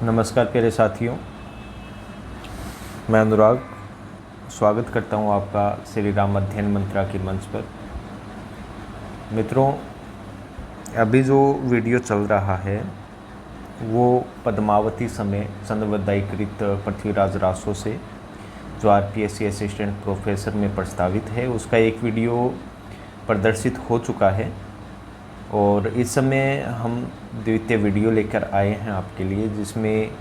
नमस्कार प्यारे साथियों, मैं अनुराग स्वागत करता हूं आपका श्री राम अध्ययन मंत्रा के मंच पर। मित्रों, अभी जो वीडियो चल रहा है वो पद्मावती समय चंद्रवदायीकृत पृथ्वीराज रासो से जो आरपीएससी असिस्टेंट प्रोफेसर में प्रस्तावित है उसका एक वीडियो प्रदर्शित हो चुका है और इस समय हम द्वितीय वीडियो लेकर आए हैं आपके लिए, जिसमें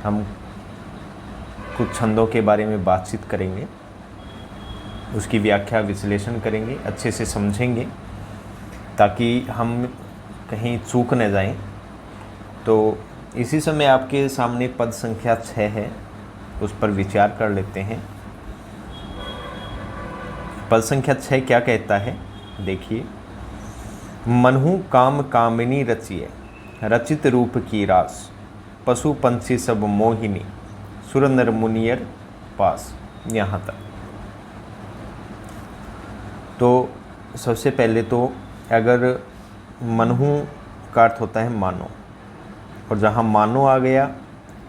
हम कुछ छंदों के बारे में बातचीत करेंगे, उसकी व्याख्या विश्लेषण करेंगे, अच्छे से समझेंगे ताकि हम कहीं चूक न जाएं। तो इसी समय आपके सामने पद संख्या 6 है, उस पर विचार कर लेते हैं। पद संख्या 6 क्या कहता है, देखिए। मनहु काम कामिनी रचिए, रचित रूप की रास, पशु पंछी सब मोहिनी, सुर नर मुनियर पास। यहाँ तक तो सबसे पहले तो अगर मनहु का अर्थ होता है मानो, और जहाँ मानो आ गया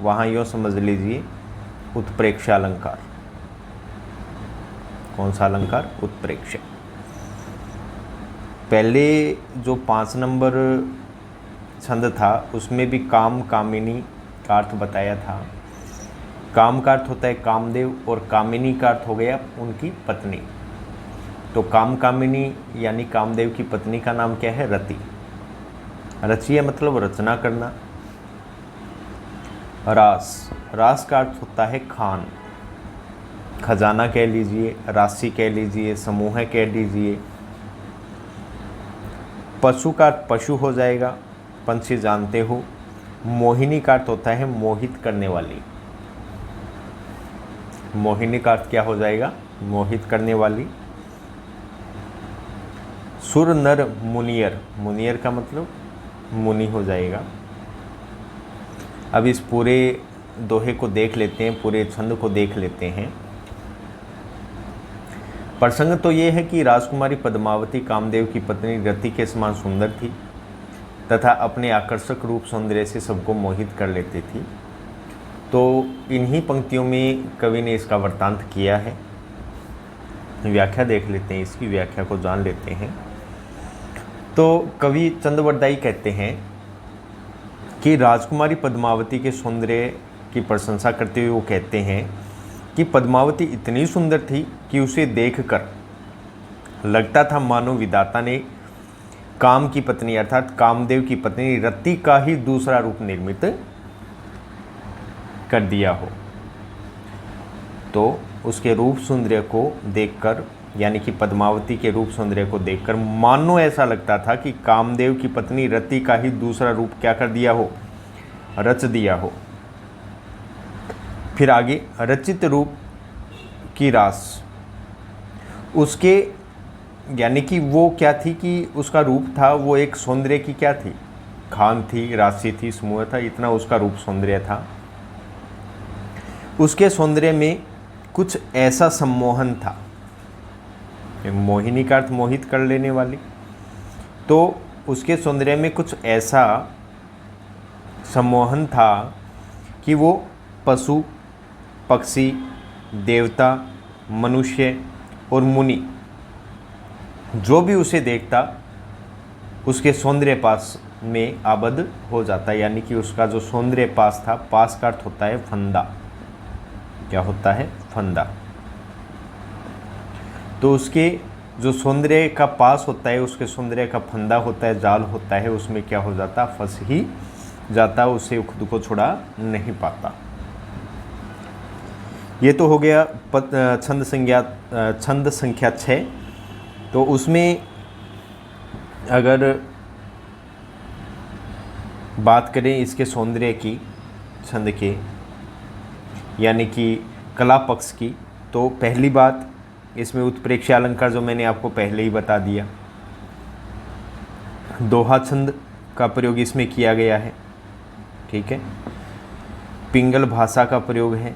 वहाँ यूँ समझ लीजिए उत्प्रेक्ष अलंकार। कौन सा अलंकार? उत्प्रेक्ष। पहले जो 5 नंबर छंद था उसमें भी काम कामिनी का अर्थ बताया था। काम का अर्थ होता है कामदेव और कामिनी का अर्थ हो गया उनकी पत्नी। तो काम कामिनी यानी कामदेव की पत्नी का नाम क्या है? रति। रचिया मतलब रचना करना। रास, रास का अर्थ होता है खान, खजाना कह लीजिए, राशि कह लीजिए, समूह कह लीजिए। पशु का अर्थ पशु हो जाएगा, पंछी जानते हो। मोहिनी का अर्थ होता है मोहित करने वाली। मोहिनी का अर्थ क्या हो जाएगा? मोहित करने वाली। सुर नर मुनियर, मुनियर का मतलब मुनि हो जाएगा। अब इस पूरे दोहे को देख लेते हैं, पूरे छंद को देख लेते हैं। प्रसंग तो ये है कि राजकुमारी पद्मावती कामदेव की पत्नी रति के समान सुंदर थी तथा अपने आकर्षक रूप सौंदर्य से सबको मोहित कर लेती थी। तो इन्हीं पंक्तियों में कवि ने इसका वृत्तांत किया है। व्याख्या देख लेते हैं, इसकी व्याख्या को जान लेते हैं। तो कवि चंद्रवरदायी कहते हैं कि राजकुमारी पद्मावती के सौंदर्य की प्रशंसा करते हुए वो कहते हैं कि पद्मावती इतनी सुंदर थी कि उसे देखकर लगता था मानो विधाता ने काम की पत्नी अर्थात कामदेव की पत्नी रति का ही दूसरा रूप निर्मित कर दिया हो। तो उसके रूप सौंदर्य को देखकर, यानी कि पद्मावती के रूप सौंदर्य को देखकर मानो ऐसा लगता था कि कामदेव की पत्नी रति का ही दूसरा रूप क्या कर दिया हो? रच दिया हो। फिर आगे, रचित रूप की रास, उसके यानी कि वो क्या थी कि उसका रूप था, वो एक सौंदर्य की क्या थी? खान थी, राशि थी, समूह था, इतना उसका रूप सौंदर्य था। उसके सौंदर्य में कुछ ऐसा सम्मोहन था, मोहिनी का अर्थ मोहित कर लेने वाली। तो उसके सौंदर्य में कुछ ऐसा सम्मोहन था कि वो पशु पक्षी, देवता, मनुष्य और मुनि जो भी उसे देखता उसके सौंदर्य पास में आबद्ध हो जाता। यानी कि उसका जो सौंदर्य पास था, पास का अर्थ होता है फंदा। क्या होता है? फंदा। तो उसके जो सौंदर्य का पास होता है, उसके सौंदर्य का फंदा होता है, जाल होता है, उसमें क्या हो जाता? फंस ही जाता, उससे खुद को छुड़ा नहीं पाता। ये तो हो गया छंद संख्या 6। तो उसमें अगर बात करें इसके सौंदर्य की, छंद के यानी कि कला पक्ष की, तो पहली बात इसमें उत्प्रेक्ष अलंकार जो मैंने आपको पहले ही बता दिया। दोहा छंद का प्रयोग इसमें किया गया है, ठीक है। पिंगल भाषा का प्रयोग है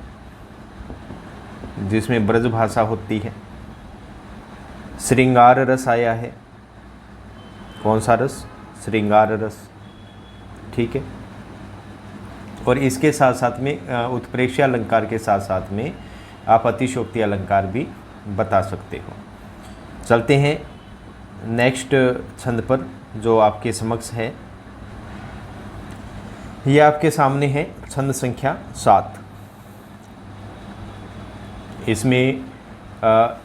जिसमें ब्रज भाषा होती है। श्रृंगार रस आया है। कौन सा रस? श्रृंगार रस, ठीक है। और इसके साथ साथ में उत्प्रेक्षी अलंकार के साथ साथ में आप अतिशयोक्ति अलंकार भी बता सकते हो। चलते हैं नेक्स्ट छंद पर जो आपके समक्ष है। ये आपके सामने है छंद संख्या 7। इसमें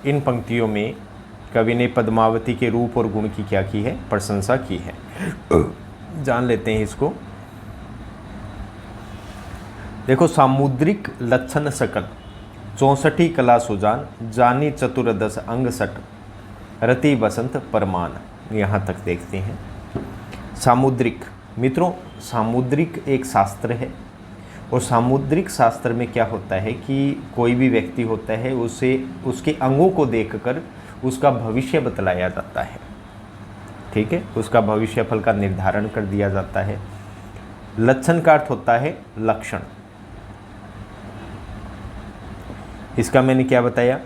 इन पंक्तियों में कवि ने पद्मावती के रूप और गुण की क्या की है, प्रशंसा की है। जान लेते हैं इसको। देखो, सामुद्रिक लक्षण सकल 64 कला सुजान, जानी चतुर्दश अंग सट, रति बसंत परमान। यहाँ तक देखते हैं। सामुद्रिक, मित्रों सामुद्रिक एक शास्त्र है और सामुद्रिक शास्त्र में क्या होता है कि कोई भी व्यक्ति होता है उसे उसके अंगों को देखकर उसका भविष्य बतलाया जाता है। ठीक है, उसका भविष्य फल का निर्धारण कर दिया जाता है। लक्षण का अर्थ होता है लक्षण। इसका मैंने क्या बताया,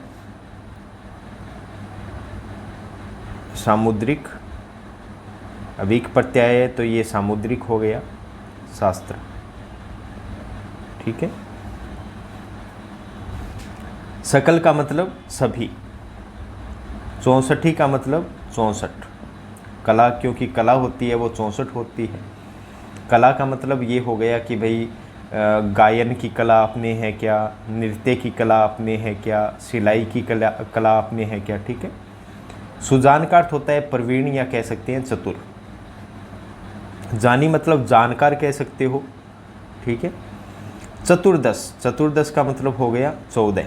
सामुद्रिक, अविक प्रत्यय है तो ये सामुद्रिक हो गया शास्त्र। ठीक है। सकल का मतलब सभी, 64 का मतलब 64। कला, क्योंकि कला होती है वो 64 होती है। कला का मतलब ये हो गया कि भाई गायन की कला अपने है क्या, नृत्य की कला अपने है क्या, सिलाई की कला अपने है क्या। ठीक है। सुजान का अर्थ होता है प्रवीण या कह सकते हैं चतुर। जानी मतलब जानकार कह सकते हो। ठीक है। चतुर्दश, चतुर्दश का मतलब हो गया 14,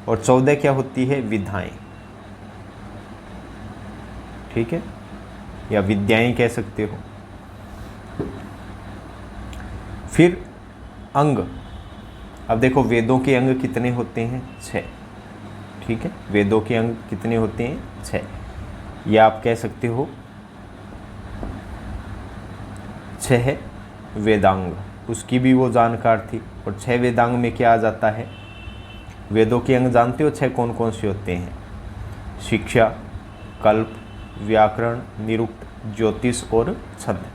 और 14 क्या होती है, विधाएं। ठीक है, या विद्याएं कह सकते हो। फिर अंग, अब देखो वेदों के अंग कितने होते हैं, 6। ठीक है, वेदों के अंग कितने होते हैं, 6। या आप कह सकते हो 6 वेदांग, उसकी भी वो जानकार थी। और 6 वेदांग में क्या आ जाता है, वेदों के अंग जानते हो 6 कौन कौन से होते हैं, शिक्षा, कल्प, व्याकरण, निरुक्त, ज्योतिष और छंद।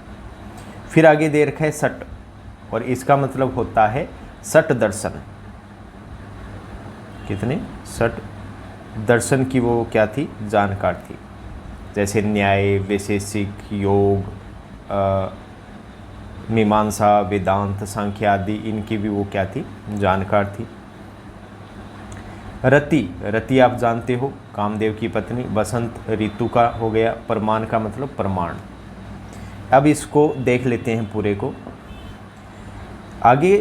फिर आगे दे रखा है सट, और इसका मतलब होता है सट दर्शन। कितने, सट दर्शन की वो क्या थी, जानकार थी। जैसे न्याय, वैशेषिक, योग, मीमांसा, वेदांत, सांख्य आदि, इनकी भी वो क्या थी, जानकार थी। रति, रति आप जानते हो कामदेव की पत्नी। बसंत ऋतु का हो गया। प्रमाण का मतलब प्रमाण। अब इसको देख लेते हैं पूरे को। आगे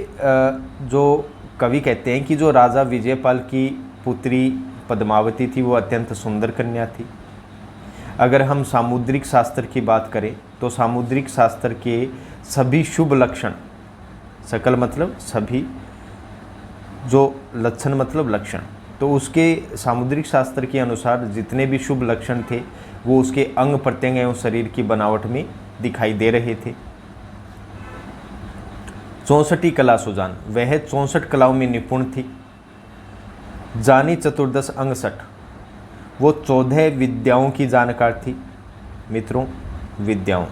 जो कवि कहते हैं कि जो राजा विजयपाल की पुत्री पद्मावती थी वो अत्यंत सुंदर कन्या थी। अगर हम सामुद्रिक शास्त्र की बात करें तो सामुद्रिक शास्त्र के सभी शुभ लक्षण, सकल मतलब सभी, जो लक्षण मतलब लक्षण, तो उसके सामुद्रिक शास्त्र के अनुसार जितने भी शुभ लक्षण थे वो उसके अंग प्रत्यंग एवं शरीर की बनावट में दिखाई दे रहे थे। 64 कला सुजान, वह 64 कलाओं में निपुण थी। जानी चतुर्दश अंग सठ, वो 14 विद्याओं की जानकार थी। मित्रों, विद्याओं,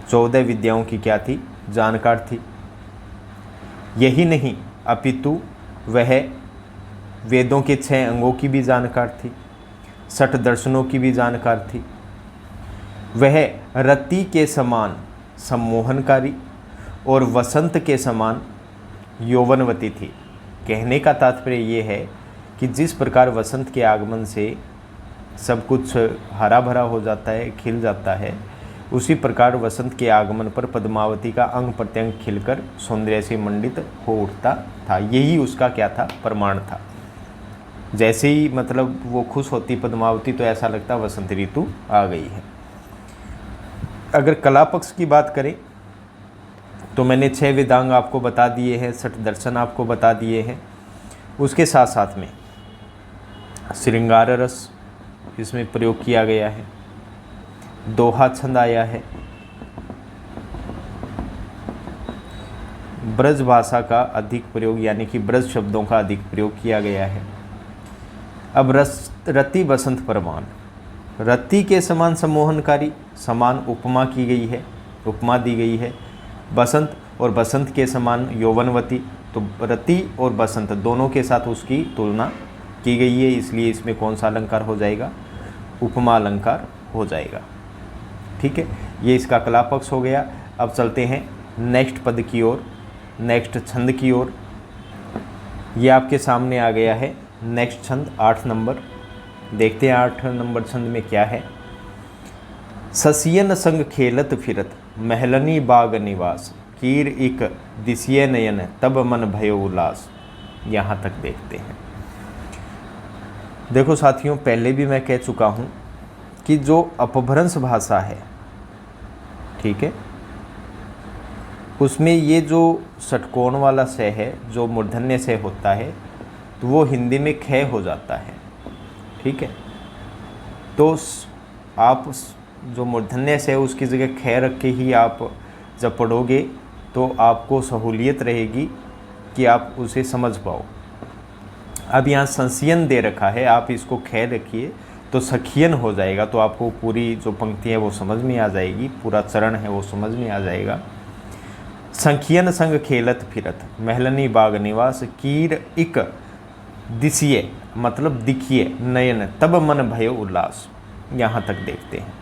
14 विद्याओं की क्या थी, जानकार थी। यही नहीं अपितु वह वेदों के 6 अंगों की भी जानकार थी, 60 दर्शनों की भी जानकार थी। वह रति के समान सम्मोहनकारी और वसंत के समान यौवनवती थी। कहने का तात्पर्य ये है कि जिस प्रकार वसंत के आगमन से सब कुछ हरा भरा हो जाता है, खिल जाता है, उसी प्रकार वसंत के आगमन पर पद्मावती का अंग प्रत्यंग खिलकर सौंदर्य से मंडित हो उठता था। यही उसका क्या था, प्रमाण था। जैसे ही मतलब वो खुश होती पद्मावती तो ऐसा लगता वसंत ऋतु आ गई है। अगर कला पक्ष की बात करें तो मैंने 6 वेदांग आपको बता दिए हैं, 60 दर्शन आपको बता दिए हैं। उसके साथ साथ में श्रृंगार रस इसमें प्रयोग किया गया है। दोहा छंद आया है। ब्रज भाषा का अधिक प्रयोग यानी कि ब्रज शब्दों का अधिक प्रयोग किया गया है। अब रति बसंत प्रमाण, रति के समान सम्मोहनकारी, समान उपमा की गई है उपमा दी गई है। बसंत और बसंत के समान यौवनवती, तो रति और बसंत दोनों के साथ उसकी तुलना की गई है, इसलिए इसमें कौन सा अलंकार हो जाएगा, उपमा अलंकार हो जाएगा। ठीक है, ये इसका कला पक्ष हो गया। अब चलते हैं नेक्स्ट पद की ओर, नेक्स्ट छंद की ओर। ये आपके सामने आ गया है नेक्स्ट छंद 8 नंबर। देखते हैं 8 नंबर छंद में क्या है। ससियन संग खेलत फिरत महलनी बाग निवास, कीर इक दिसिय नयन तब मन भयो उल्लास। यहाँ तक देखते हैं। देखो साथियों, पहले भी मैं कह चुका हूँ कि जो अपभ्रंश भाषा है, ठीक है, उसमें ये जो षटकोण वाला स है, जो मूर्धन्य से होता है, तो वो हिंदी में ख हो जाता है। ठीक है, तो आप जो मूर्धन्य से है उसकी जगह ख रख के ही आप जब पढ़ोगे तो आपको सहूलियत रहेगी कि आप उसे समझ पाओ। अब यहाँ संसियन दे रखा है, आप इसको ख रखिए तो सखियन हो जाएगा, तो आपको पूरी जो पंक्ति है वो समझ में आ जाएगी, पूरा चरण है वो समझ में आ जाएगा। संखियन संग खेलत फिरत महलनी बाग निवास, कीर इक दिसिए मतलब दिखिए, नयन तब मन भयो उल्लास। यहाँ तक देखते हैं।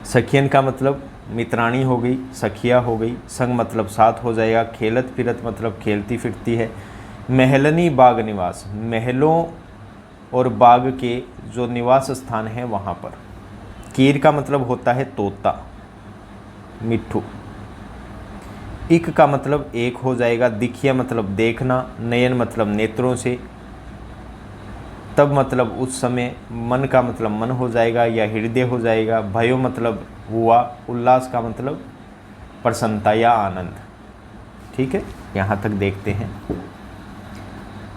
सखियन का मतलब मित्राणी हो गई, सखिया हो गई, संग मतलब साथ हो जाएगा, खेलत फिरत मतलब खेलती फिरती है, महलनी बाग निवास महलों और बाग के जो निवास स्थान है वहाँ पर। कीर का मतलब होता है तोता, मिट्ठू। इक का मतलब एक हो जाएगा, दिखिया मतलब देखना, नयन मतलब नेत्रों से, तब मतलब उस समय, मन का मतलब मन हो जाएगा या हृदय हो जाएगा, भयो मतलब हुआ, उल्लास का मतलब प्रसन्नता या आनंद। ठीक है, यहाँ तक देखते हैं।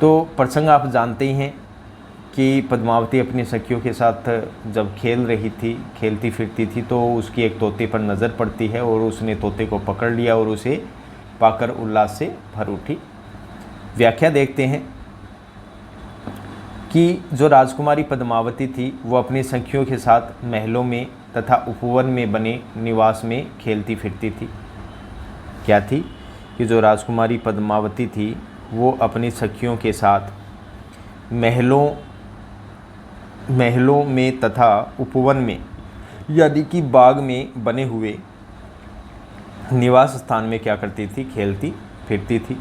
तो प्रसंग आप जानते ही हैं कि पद्मावती अपनी सखियों के साथ जब खेल रही थी, खेलती फिरती थी, तो उसकी एक तोते पर नज़र पड़ती है और उसने तोते को पकड़ लिया और उसे पाकर उल्लास से भर उठी। व्याख्या देखते हैं कि जो राजकुमारी पद्मावती थी वो अपनी सखियों के साथ महलों में तथा उपवन में बने निवास में खेलती फिरती थी। क्या थी कि जो राजकुमारी पद्मावती थी वो अपनी सखियों के साथ महलों में तथा उपवन में यानी कि बाग में बने हुए निवास स्थान में क्या करती थी, खेलती फिरती थी।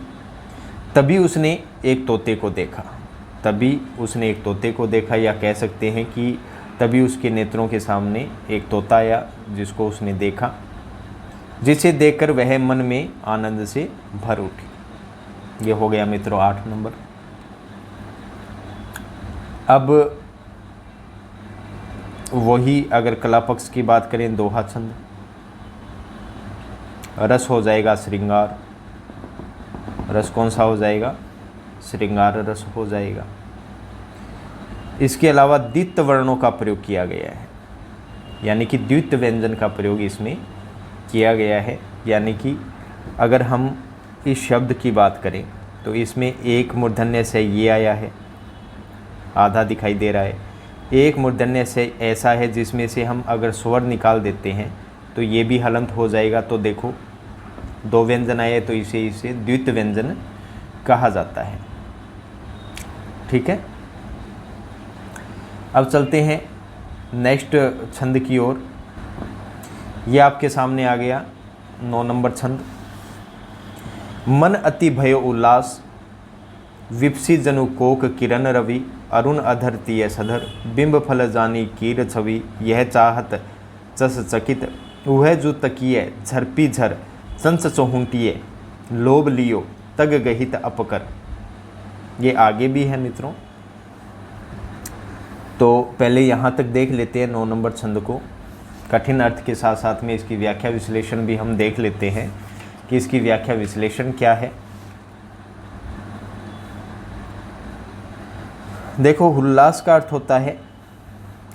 तभी उसने एक तोते को देखा, या कह सकते हैं कि तभी उसके नेत्रों के सामने एक तोता आया जिसको उसने देखा, जिसे देखकर वह मन में आनंद से भर उठी। ये हो गया मित्रों 8 नंबर। अब वही अगर कला पक्ष की बात करें, दोहा छंद, रस हो जाएगा श्रृंगार। रस कौन सा हो जाएगा, श्रृंगार रस हो जाएगा। इसके अलावा द्वित वर्णों का प्रयोग किया गया है, यानी कि द्वित व्यंजन का प्रयोग इसमें किया गया है। यानी कि अगर हम इस शब्द की बात करें तो इसमें एक मूर्धन्य से ये आया है, आधा दिखाई दे रहा है। एक मूर्धन्य से ऐसा है जिसमें से हम अगर स्वर निकाल देते हैं तो ये भी हलंत हो जाएगा। तो देखो 2 व्यंजन आए तो इसे द्वित व्यंजन कहा जाता है। ठीक है, अब चलते हैं नेक्स्ट छंद की ओर। ये आपके सामने आ गया 9 नंबर छंद। मन अति भयो उल्लास, विपसी जनु कोक किरण रवि, अरुण अधर तिय सधर, बिंब फल जानी कीर छवि, यह चाहत चस चकित, उह जु तकिय झरपी झर, चंस चौहुंटिये, लोभ लियो तग गहित अपकर। ये आगे भी है मित्रों, तो पहले यहाँ तक देख लेते हैं 9 नंबर छंद को। कठिन अर्थ के साथ साथ में इसकी व्याख्या विश्लेषण भी हम देख लेते हैं कि इसकी व्याख्या विश्लेषण क्या है। देखो, उल्लास का अर्थ होता है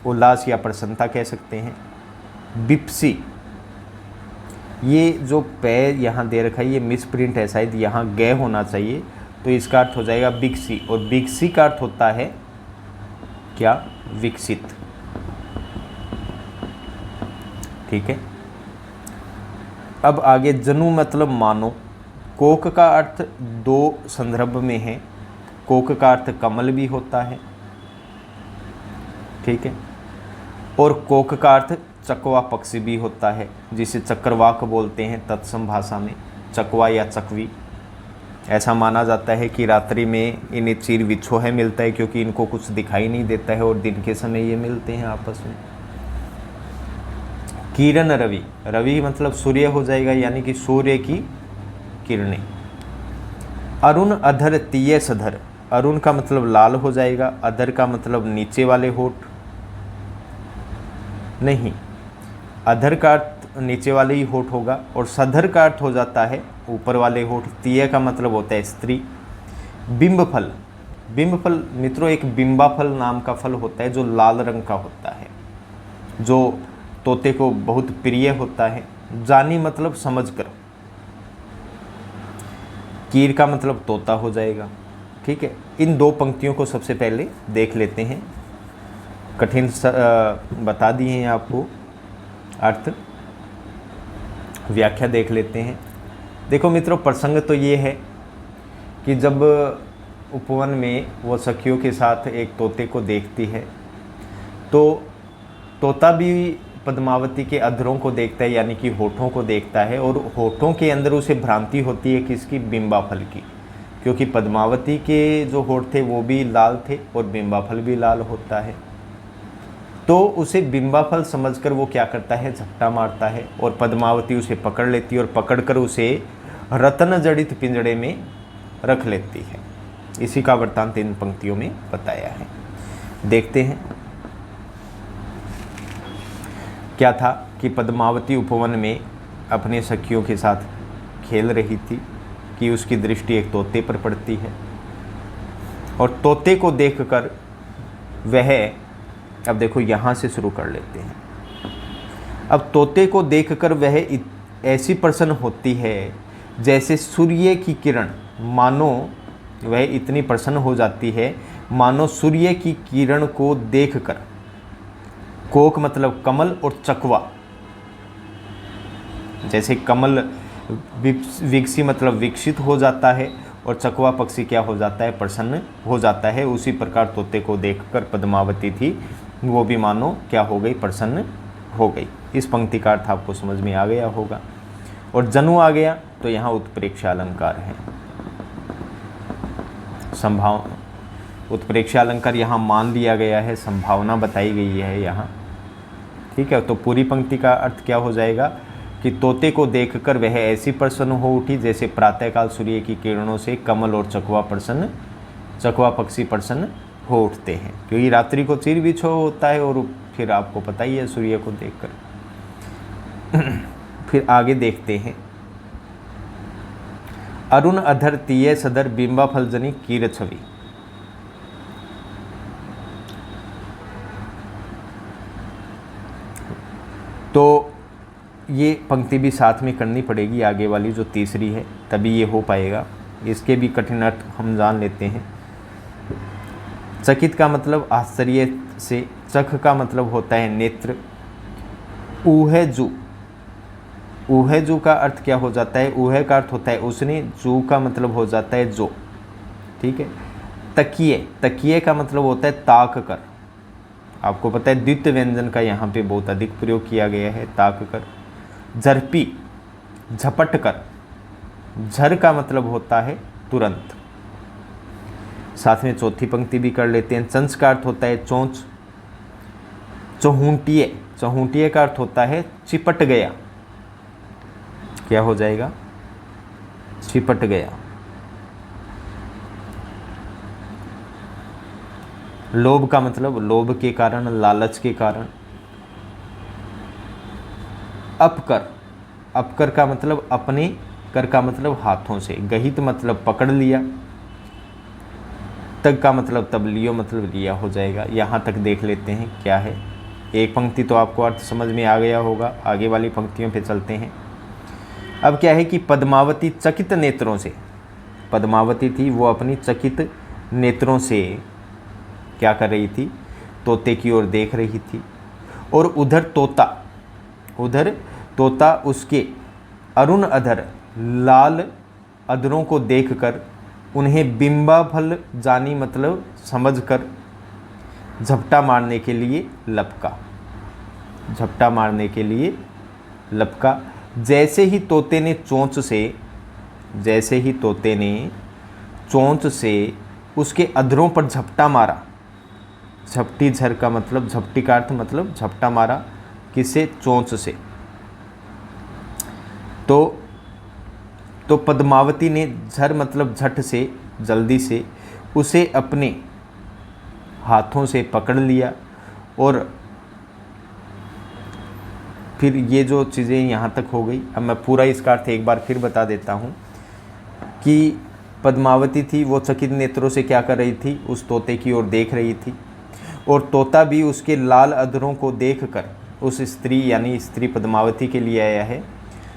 उल्लास या प्रसन्नता कह सकते हैं। बिप्सी, ये जो पैर यहाँ दे रखा है ये मिसप्रिंट है, शायद यहाँ गए होना चाहिए, तो इसका अर्थ हो जाएगा बिक्सी। और बिक्सी का अर्थ होता है क्या, विकसित। ठीक है, अब आगे जनु मतलब मानो। कोक का अर्थ दो संदर्भ में है। कोक का अर्थ कमल भी होता है, ठीक है, और कोक का अर्थ चकवा पक्षी भी होता है, जिसे चक्रवाक बोलते हैं तत्सम भाषा में, चकवा या चकवी। ऐसा माना जाता है कि रात्रि में इन्हें चीर विछोह मिलता है, क्योंकि इनको कुछ दिखाई नहीं देता है और दिन के समय ये मिलते हैं आपस में। किरण रवि, रवि मतलब सूर्य हो जाएगा, यानी कि सूर्य की किरणें। अरुण अधर तीय सधर, अरुण का मतलब लाल हो जाएगा, अधर का मतलब नीचे वाले होठ नहीं, अधर का अर्थ नीचे वाले ही होठ होगा, और सधर का अर्थ हो जाता है ऊपर वाले होठ। तीय का मतलब होता है स्त्री। बिंब फल, बिंब फल मित्रों एक बिंबा फल नाम का फल होता है जो लाल रंग का होता है, जो तोते को बहुत प्रिय होता है। जानी मतलब समझ कर। कीर का मतलब तोता हो जाएगा, ठीक है। इन दो पंक्तियों को सबसे पहले देख लेते हैं। कठिन बता दिए हैं आपको, अर्थ व्याख्या देख लेते हैं। देखो मित्रों, प्रसंग तो ये है कि जब उपवन में वो सखियों के साथ एक तोते को देखती है, तो तोता भी पद्मावती के अधरों को देखता है, यानी कि होठों को देखता है, और होठों के अंदर उसे भ्रांति होती है किसकी? बिंबा फल की, क्योंकि पद्मावती के जो होठ थे वो भी लाल थे और बिंबा फल भी लाल होता है। तो उसे बिंबा फल समझकर वो क्या करता है? झपटा मारता है, और पद्मावती उसे पकड़ लेती है और पकड़कर उसे रत्न जड़ित पिंजड़े में रख लेती है। इसी का वृत्तांत इन पंक्तियों में बताया है। देखते हैं क्या था कि पद्मावती उपवन में अपने सखियों के साथ खेल रही थी कि उसकी दृष्टि एक तोते पर पड़ती है, और तोते को देखकर वह, अब देखो यहाँ से शुरू कर लेते हैं। अब तोते को देखकर वह ऐसी प्रसन्न होती है जैसे सूर्य की किरण, मानो वह इतनी प्रसन्न हो जाती है मानो सूर्य की किरण को देखकर। कोक मतलब कमल, और चकवा, जैसे कमल विकसी मतलब विकसित हो जाता है, और चकवा पक्षी क्या हो जाता है? प्रसन्न हो जाता है। उसी प्रकार तोते को देखकर पद्मावती थी वो भी मानो क्या हो गई? प्रसन्न हो गई। इस पंक्ति का अर्थ आपको समझ में आ गया होगा। और जनु आ गया तो यहाँ उत्प्रेक्षा अलंकार है। उत्प्रेक्षा अलंकार यहाँ मान लिया गया है, संभावना बताई गई है यहाँ, ठीक है। तो पूरी पंक्ति का अर्थ क्या हो जाएगा कि तोते को देखकर वह ऐसी प्रसन्न हो उठी जैसे प्रातःकाल सूर्य की किरणों से कमल और चकवा पक्षी प्रसन्न हो उठते हैं, क्योंकि रात्रि को चीर बिछो होता है, और फिर आपको पता ही है सूर्य को देखकर। फिर आगे देखते हैं। अरुण अधर तीय सदर बिंबा फलजनी कीर छवि। तो ये पंक्ति भी साथ में करनी पड़ेगी, आगे वाली जो तीसरी है, तभी ये हो पाएगा। इसके भी कठिन अर्थ हम जान लेते हैं। चकित का मतलब आश्चर्य से, चख का मतलब होता है नेत्र। ऊहे जू का अर्थ क्या हो जाता है? ऊहे का अर्थ होता है उसने, जू का मतलब हो जाता है जो, ठीक है। तकिए का मतलब होता है ताक कर। आपको पता है द्वितीय व्यंजन का यहाँ पे बहुत अधिक प्रयोग किया गया है, ताक कर। झरपी, झपट कर। झर का मतलब होता है तुरंत। साथ में चौथी पंक्ति भी कर लेते हैं। चंच का अर्थ होता है चोंच। चहुंटिये का अर्थ होता है चिपट गया। क्या हो जाएगा? चिपट गया। लोभ का मतलब लोभ के कारण, लालच के कारण। अपकर का मतलब अपने, कर का मतलब हाथों से। गहित मतलब पकड़ लिया। तक का मतलब तब लियो मतलब लिया हो जाएगा। यहाँ तक देख लेते हैं क्या है। एक पंक्ति तो आपको अर्थ समझ में आ गया होगा, आगे वाली पंक्तियों पे चलते हैं। अब क्या है कि पद्मावती चकित नेत्रों से, पद्मावती थी वो अपनी चकित नेत्रों से क्या कर रही थी? तोते की ओर देख रही थी। और उधर तोता उसके अरुण अधर लाल अधरों को देखकर उन्हें बिंबाफल जानी मतलब समझकर झपटा मारने के लिए लपका। झपटा मारने के लिए लपका। जैसे ही तोते ने चोंच से उसके अधरों पर झपटा मारा। झपटी झर का मतलब, झपटी का अर्थ मतलब झपटा मारा, किसे? चोंच से। तो पद्मावती ने झर मतलब झट से, जल्दी से उसे अपने हाथों से पकड़ लिया। और फिर ये जो चीज़ें यहाँ तक हो गई, अब मैं पूरा इसका अर्थ एक बार फिर बता देता हूँ कि पद्मावती थी, वो चकित नेत्रों से क्या कर रही थी? उस तोते की ओर देख रही थी, और तोता भी उसके लाल अधरों को देखकर उस स्त्री, यानी स्त्री पद्मावती के लिए आया है,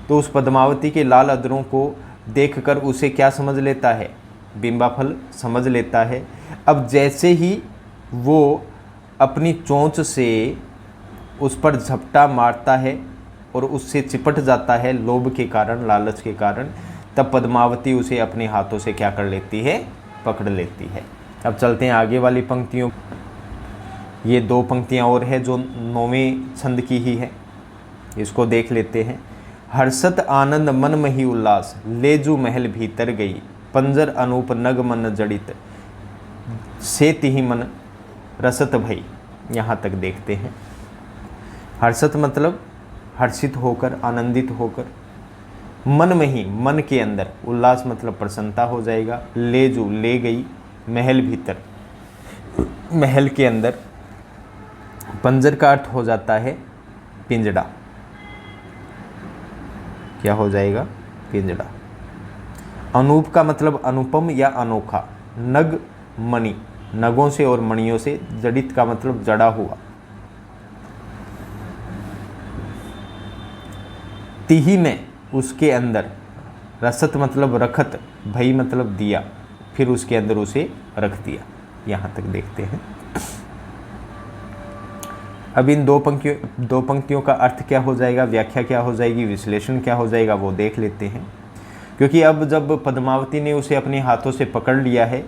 तो उस पद्मावती के लाल अधरों को देखकर उसे क्या समझ लेता है? बिंबाफल समझ लेता है। अब जैसे ही वो अपनी चोंच से उस पर झपटा मारता है और उससे चिपट जाता है लोभ के कारण, लालच के कारण, तब पद्मावती उसे अपने हाथों से क्या कर लेती है? पकड़ लेती है। अब चलते हैं आगे वाली पंक्तियों। ये 2 पंक्तियाँ और है जो 9वें छंद की ही है, इसको देख लेते हैं। हर्षत आनंद मन मही उल्लास, लेजू महल भीतर गई, पंजर अनूप नग मन जड़ित, से तिहि मन रसत भई। यहाँ तक देखते हैं। हर्षत मतलब हर्षित होकर, आनंदित होकर, मन में ही, मन के अंदर, उल्लास मतलब प्रसन्नता हो जाएगा, लेजू ले गई, महल भीतर, महल के अंदर, पंजर का अर्थ हो जाता है पिंजड़ा। क्या हो जाएगा? पिंजड़ा। अनूप का मतलब अनुपम या अनोखा, नग मणि, नगों से और मणियों से, जड़ित का मतलब जड़ा हुआ। तिही में उसके अंदर, रसत मतलब रखत, भई मतलब दिया, फिर उसके अंदर उसे रख दिया। यहाँ तक देखते हैं। अब इन 2 पंक्तियों का अर्थ क्या हो जाएगा, व्याख्या क्या हो जाएगी, विश्लेषण क्या हो जाएगा, वो देख लेते हैं। क्योंकि अब जब पद्मावती ने उसे अपने हाथों से पकड़ लिया है,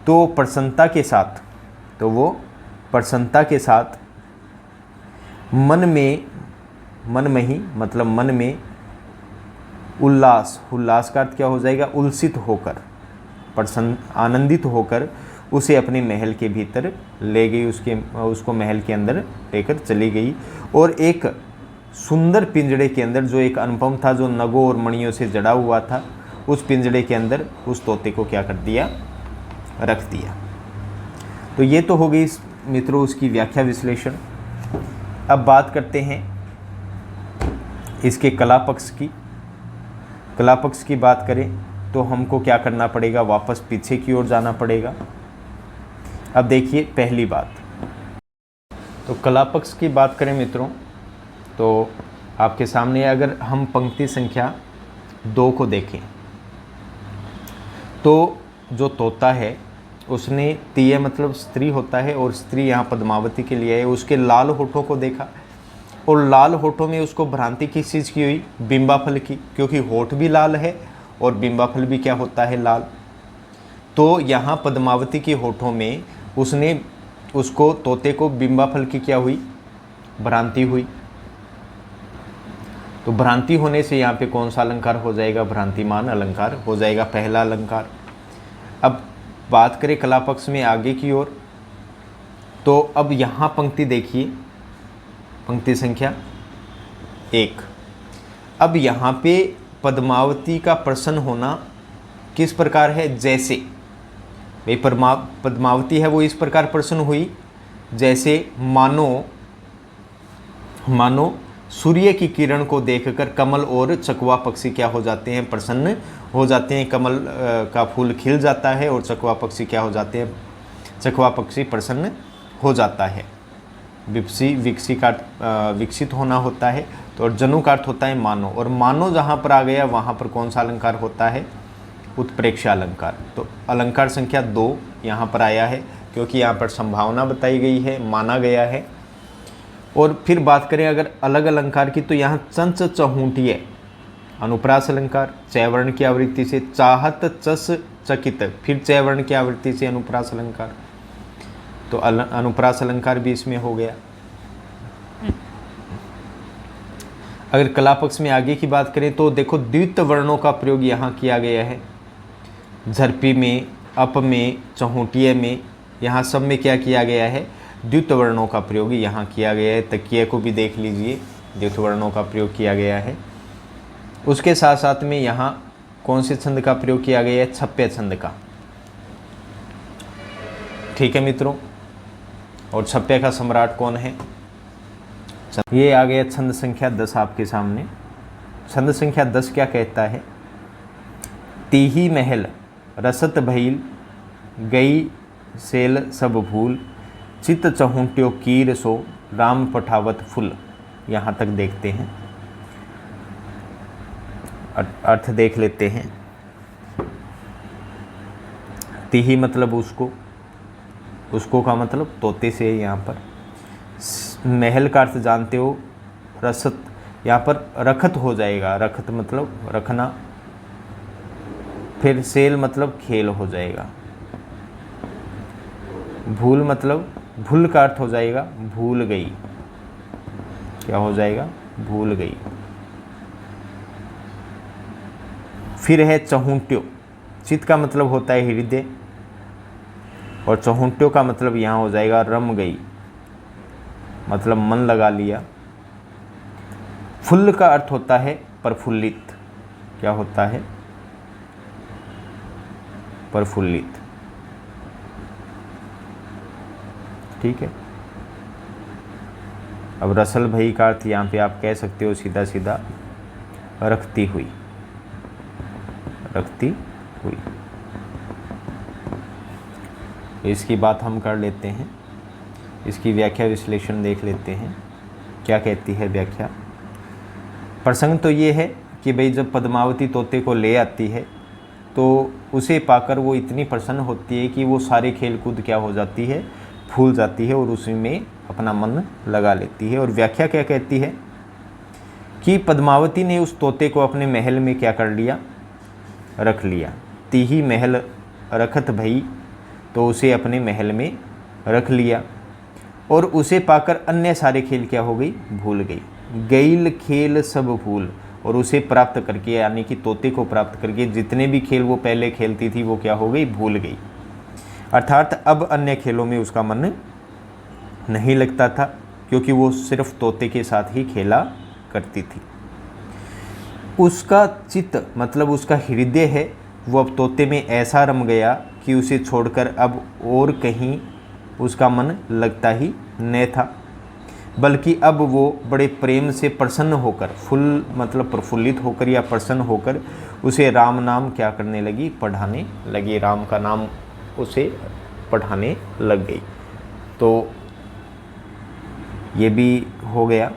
तो प्रसन्नता के साथ मन में ही मतलब मन में उल्लास का अर्थ क्या हो जाएगा? उल्सित होकर, आनंदित होकर उसे अपने महल के भीतर ले गई, उसको महल के अंदर लेकर चली गई। और एक सुंदर पिंजड़े के अंदर, जो एक अनुपम था, जो नगों और मणियों से जड़ा हुआ था, उस पिंजड़े के अंदर उस तोते को क्या कर दिया? रख दिया। तो ये तो हो गई मित्रों उसकी व्याख्या विश्लेषण। अब बात करते हैं इसके कला पक्ष की। कला पक्ष की बात करें तो हमको क्या करना पड़ेगा? वापस पीछे की ओर जाना पड़ेगा। अब देखिए पहली बात, तो कला पक्ष की बात करें मित्रों, तो आपके सामने अगर हम पंक्ति संख्या 2 को देखें, तो जो तोता है उसने, तिय मतलब स्त्री होता है, और स्त्री यहाँ पद्मावती के लिए है, उसके लाल होठों को देखा, और लाल होठों में उसको भ्रांति किस चीज़ की हुई? बिंबाफल की, क्योंकि होठ भी लाल है और बिंबाफल भी क्या होता है? लाल। तो यहाँ पद्मावती के होठों में उसको तोते को बिंबाफल की क्या हुई? भ्रांति हुई। तो भ्रांति होने से यहाँ पे कौन सा अलंकार हो जाएगा? भ्रांतिमान अलंकार हो जाएगा, पहला अलंकार। अब बात करें कला पक्ष में आगे की ओर, तो अब यहाँ पंक्ति देखिए, पंक्ति संख्या 1। अब यहाँ पे पद्मावती का प्रसन्न होना किस प्रकार है? जैसे भाई पद्मावती है वो इस प्रकार प्रसन्न हुई जैसे मानो सूर्य की किरण को देखकर कमल और चकवा पक्षी क्या हो जाते हैं? प्रसन्न हो जाते हैं। कमल का फूल खिल जाता है और चकवा पक्षी क्या हो जाते हैं? चकवा पक्षी प्रसन्न हो जाता है। विकसित होना होता है। तो और जनु का अर्थ होता है मानो, और मानो जहाँ पर आ गया वहाँ पर कौन सा अलंकार होता है? उत्प्रेक्षा अलंकार। तो अलंकार संख्या 2 यहाँ पर आया है, क्योंकि यहाँ पर संभावना बताई गई है, माना गया है। और फिर बात करें अगर अलग अलंकार की, तो यहाँ चंच चहूटिये, अनुप्रास अलंकार च वर्ण की आवृत्ति से चाहत चस चकित, फिर च वर्ण की आवृत्ति से अनुप्रास अलंकार, तो अनुप्रास अलंकार भी इसमें हो गया। अगर कला पक्ष में आगे की बात करें तो देखो द्वित वर्णों का प्रयोग यहाँ किया गया है। झरपी में, अप में, चहुटिये में, यहाँ सब में क्या किया गया है, द्वित वर्णों का प्रयोग यहाँ किया गया है। तकिए को भी देख लीजिए, द्वित वर्णों का प्रयोग किया गया है। उसके साथ साथ में यहाँ कौन से छंद का प्रयोग किया गया है, छप्पे छंद का। ठीक है मित्रों, और छप्पे का सम्राट कौन है, ये आ गया छंद संख्या 10 आपके सामने। छंद संख्या 10 क्या कहता है, तीही महल रसत भइल गई सेल सब भूल, चित चहुंट्यो कीर सो राम पठावत फुल। यहाँ तक देखते हैं, अर्थ देख लेते हैं। तीही मतलब उसको का मतलब तोते से है यहाँ पर। महल का अर्थ जानते हो, रसत, यहाँ पर रखत हो जाएगा, रखत मतलब रखना, फिर सेल मतलब खेल हो जाएगा, भूल मतलब भूल का अर्थ हो जाएगा भूल गई, क्या हो जाएगा, भूल गई। फिर है चहुंट्यो, चित का मतलब होता है हृदय, और चहुंट्यो का मतलब यहाँ हो जाएगा रम गई, मतलब मन लगा लिया। फुल्ल का अर्थ होता है प्रफुल्लित, क्या होता है, प्रफुल्लित। ठीक है। अब रसल भई का अर्थ यहाँ पे आप कह सकते हो सीधा सीधा रखती हुई, रखती हुई। इसकी बात हम कर लेते हैं, इसकी व्याख्या विश्लेषण देख लेते हैं, क्या कहती है व्याख्या। प्रसंग तो ये है कि भाई जब पद्मावती तोते को ले आती है तो उसे पाकर वो इतनी प्रसन्न होती है कि वो सारे खेल कूद क्या हो जाती है, भूल जाती है और उसी में अपना मन लगा लेती है। और व्याख्या क्या कहती है कि पद्मावती ने उस तोते को अपने महल में क्या कर लिया, रख लिया। तीही महल रखत भई, तो उसे अपने महल में रख लिया और उसे पाकर अन्य सारे खेल क्या हो गई, भूल गई। गईल खेल सब भूल, और उसे प्राप्त करके यानी कि तोते को प्राप्त करके जितने भी खेल वो पहले खेलती थी वो क्या हो गई, भूल गई। अर्थात अब अन्य खेलों में उसका मन नहीं लगता था, क्योंकि वो सिर्फ तोते के साथ ही खेला करती थी। उसका चित्त मतलब उसका हृदय है, वो अब तोते में ऐसा रम गया कि उसे छोड़कर अब और कहीं उसका मन लगता ही न था, बल्कि अब वो बड़े प्रेम से प्रसन्न होकर, फुल मतलब प्रफुल्लित होकर या प्रसन्न होकर उसे राम नाम क्या करने लगी, पढ़ाने लगी, राम का नाम उसे पढ़ाने लग गई। तो ये भी हो गया।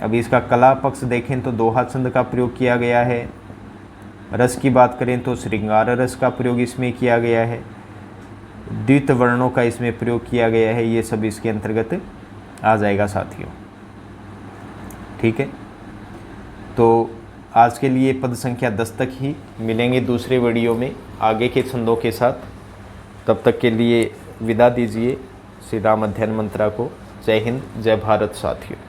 अभी इसका कला पक्ष देखें तो दोहा छंद का प्रयोग किया गया है। रस की बात करें तो श्रृंगार रस का प्रयोग इसमें किया गया है। द्वित वर्णों का इसमें प्रयोग किया गया है। ये सब इसके अंतर्गत आ जाएगा साथियों। ठीक है, तो आज के लिए पद संख्या 10 तक ही, मिलेंगे दूसरे वीडियो में आगे के छंदों के साथ। तब तक के लिए विदा दीजिए श्री राम अध्ययन मंत्रा को। जय हिंद, जय भारत साथियों।